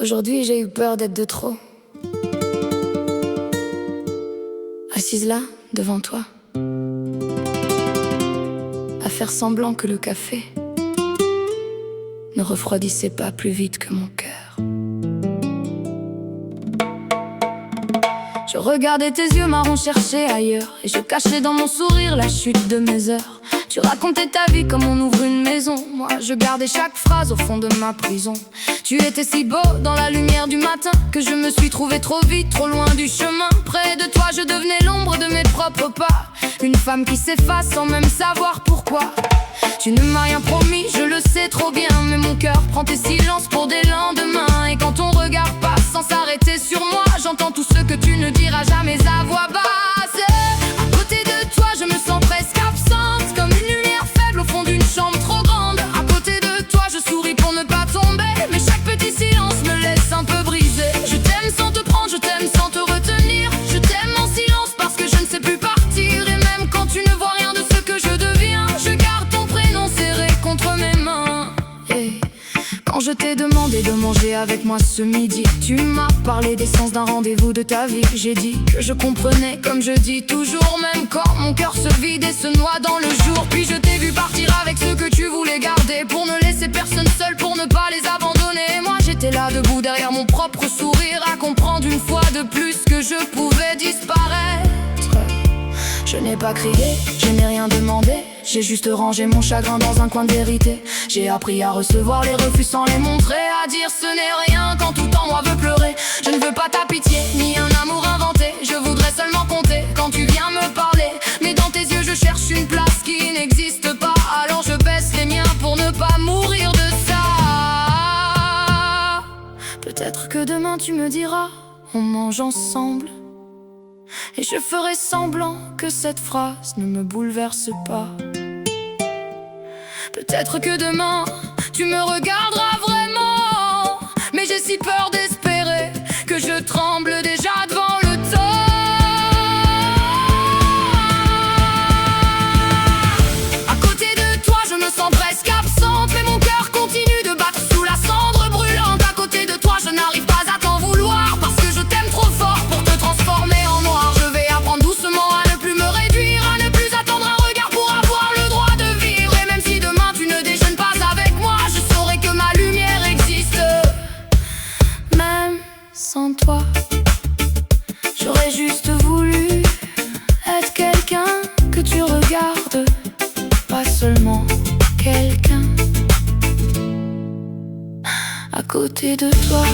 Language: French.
Aujourd'hui j'ai eu peur d'être de trop. Assise là, devant toi, à faire semblant que le café ne refroidissait pas plus vite que mon cœur. Je regardais tes yeux marrons chercher ailleurs, et je cachais dans mon sourire la chute de mes heures. Tu racontais ta vie comme on ouvre une maison. Moi je gardais chaque phrase au fond de ma prison. Tu étais si beau dans la lumière du matin que je me suis trouvé trop vite, trop loin du chemin. Près de toi je devenais l'ombre de mes propres pas, une femme qui s'efface sans même savoir pourquoi. Tu ne m'as rien promis, je le sais trop bien, mais mon cœur prend tes silences pour des lendemains. Et quand ton regard passe sans s'arrêter sur moi, j'entends tout ce que tu ne diras jamais à voix basse. À côté de toi je me sens presque absente, comme une lumière faible au fond d'une chambre trop grande. À côté de toi je souris pour ne pas tomber, mais chaque petit silence me laisse un peu brisé. Je t'aime sans te prendre, je t'aime sans te retenir. Je t'aime en silence parce que je ne sais plus partir. Et même quand tu ne vois rien de ce que je deviens, je garde ton prénom serré contre mes mains. Et quand je t'ai demandé de manger avec moi ce midi, tu m'as parlé des sens d'un rendez-vous de ta vie. J'ai dit que je comprenais comme je dis toujours, même quand mon cœur se vide et se noie dans le jour. Puis je t'ai vu partir avec ceux que tu voulais garder, pour ne laisser personne seul, pour ne pas les abandonner. Et moi j'étais là debout derrière mon propre sourire, à comprendre une fois de plus que je pouvais disparaître. Je n'ai pas crié, je n'ai rien demandé, j'ai juste rangé mon chagrin dans un coin de vérité. J'ai appris à recevoir les refus sans les montrer, à dire ce n'est rien quand tout en moi veut pleurer. Je ne veux pas ta pitié, ni un amour inventé, je voudrais seulement compter quand tu viens me parler. Mais dans tes yeux je cherche une place qui n'existe pas, alors je baisse les miens pour ne pas mourir de ça. Peut-être que demain tu me diras, on mange ensemble, et je ferai semblant que cette phrase ne me bouleverse pas. Peut-être que demain tu me regarderas vraiment, mais j'ai si peur d'espérer que je tremble déjà devant le temps. À côté de toi je me sens presque absente, mais mon cœur continue de battre sous la cendre brûlante. À côté de toi je n'arrive pas à t'en vouloir, parce que je t'aime trop fort pour te transformer en noir. Je vais apprendre doucement à ne plus me réduire, à ne plus attendre un regard pour avoir le droit de vivre. Et même si demain tu ne déjeunes pas avec moi, je saurai que ma lumière existe. Même sans toi, j'aurais juste voulu être quelqu'un que tu regardes, pas seulement quelqu'un. À côté de toi